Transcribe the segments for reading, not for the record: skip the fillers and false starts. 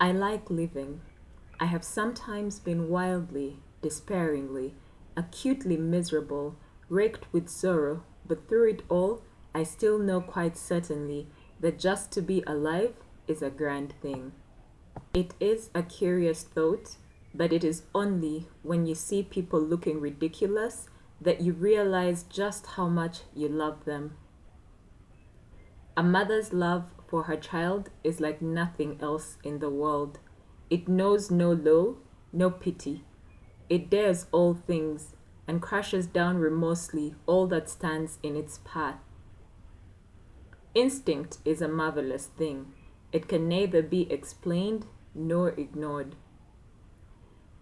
I like living. I have sometimes been wildly, despairingly, acutely miserable, raked with sorrow, but through it all, I still know quite certainly that just to be alive is a grand thing. It is a curious thought, but it is only when you see people looking ridiculous that you realize just how much you love them. A mother's love for her child is like nothing else in the world. It knows no law, no pity. It dares all things and crashes down remorselessly all that stands in its path. Instinct is a marvelous thing. It can neither be explained nor ignored.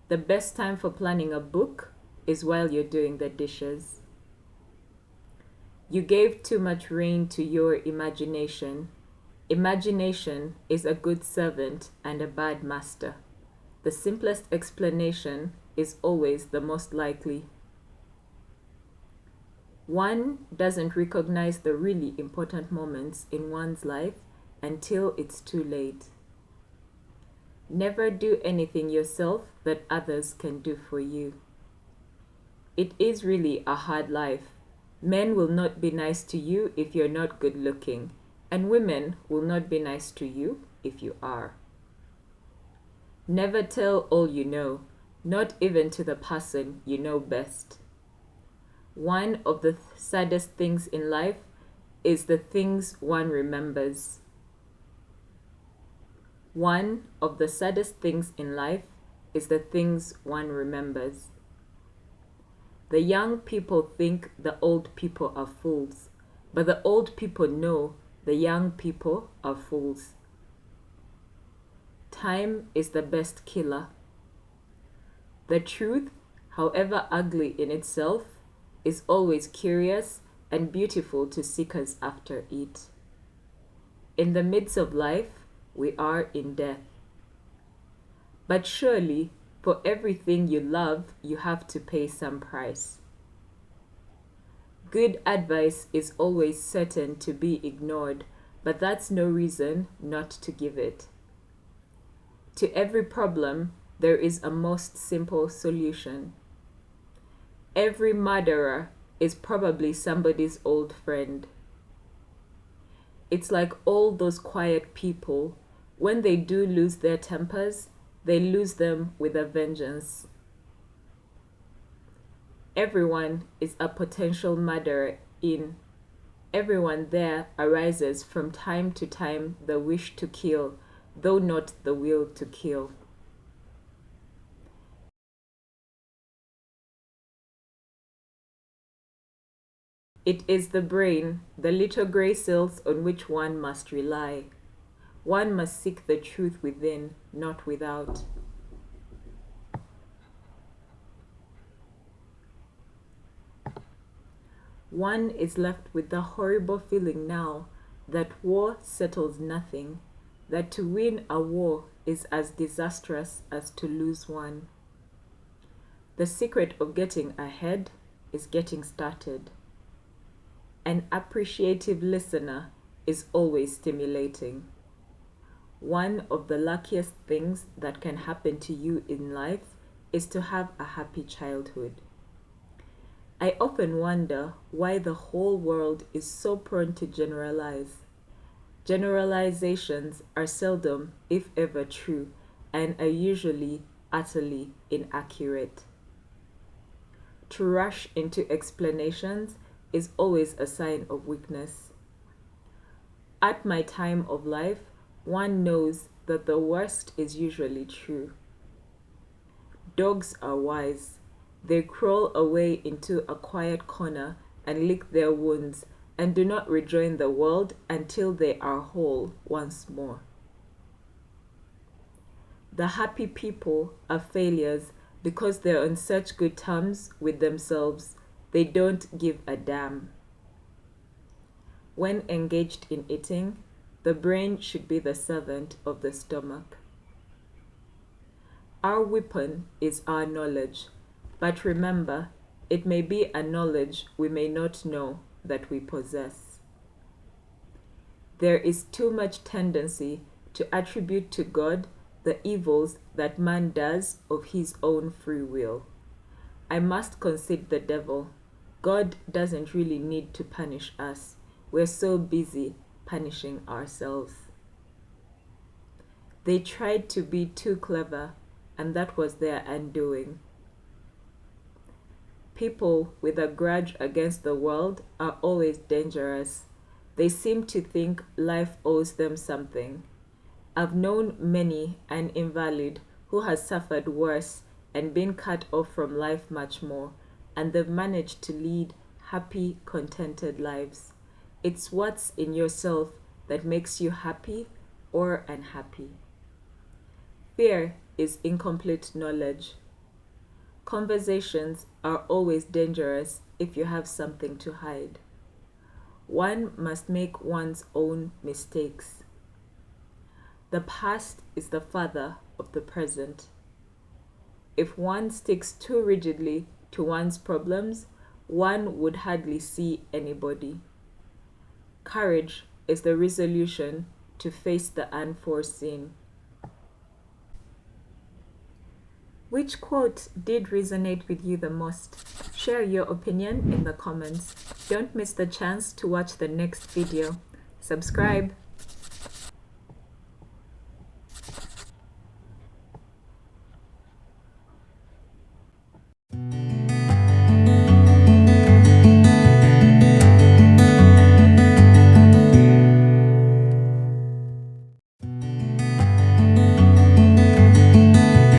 The best time for planning a book is while you're doing the dishes. You gave too much rein to your imagination. Imagination is a good servant and a bad master. The simplest explanation is always the most likely. One doesn't recognize the really important moments in one's life until it's too late. Never do anything yourself that others can do for you. It is really a hard life. Men will not be nice to you if you're not good looking, and women will not be nice to you if you are. Never tell all you know, not even to the person you know best. One of the saddest things in life is the things one remembers. One of the saddest things in life is the things one remembers. The young people think the old people are fools, but the old people know the young people are fools. Time is the best killer. The truth, however ugly in itself, is always curious and beautiful to seekers after it. In the midst of life, we are in death. But surely, for everything you love, you have to pay some price. Good advice is always certain to be ignored, but that's no reason not to give it. To every problem, there is a most simple solution. Every murderer is probably somebody's old friend. It's like all those quiet people, when they do lose their tempers, they lose them with a vengeance. Everyone is a potential murderer everyone there arises from time to time the wish to kill, though not the will to kill. It is the brain, the little grey cells on which one must rely. One must seek the truth within, not without. One is left with the horrible feeling now that war settles nothing, that to win a war is as disastrous as to lose one. The secret of getting ahead is getting started. An appreciative listener is always stimulating. One of the luckiest things that can happen to you in life is to have a happy childhood. I often wonder why the whole world is so prone to generalize. Generalizations are seldom, if ever, true, and are usually utterly inaccurate. To rush into explanations is always a sign of weakness. At my time of life, one knows that the worst is usually true. Dogs are wise. They crawl away into a quiet corner and lick their wounds and do not rejoin the world until they are whole once more. The happy people are failures because they're on such good terms with themselves, they don't give a damn. When engaged in eating, the brain should be the servant of the stomach. Our weapon is our knowledge, but remember, it may be a knowledge we may not know that we possess. There is too much tendency to attribute to God the evils that man does of his own free will. I must concede the devil. God doesn't really need to punish us. We're so busy punishing ourselves. They tried to be too clever, and that was their undoing. People with a grudge against the world are always dangerous. They seem to think life owes them something. I've known many an invalid who has suffered worse and been cut off from life much more, and they've managed to lead happy, contented lives. It's what's in yourself that makes you happy or unhappy. Fear is incomplete knowledge. Conversations are always dangerous if you have something to hide. One must make one's own mistakes. The past is the father of the present. If one sticks too rigidly to one's problems, one would hardly see anybody. Courage is the resolution to face the unforeseen. Which quote did resonate with you the most? Share your opinion in the comments. Don't miss the chance to watch the next video. Subscribe.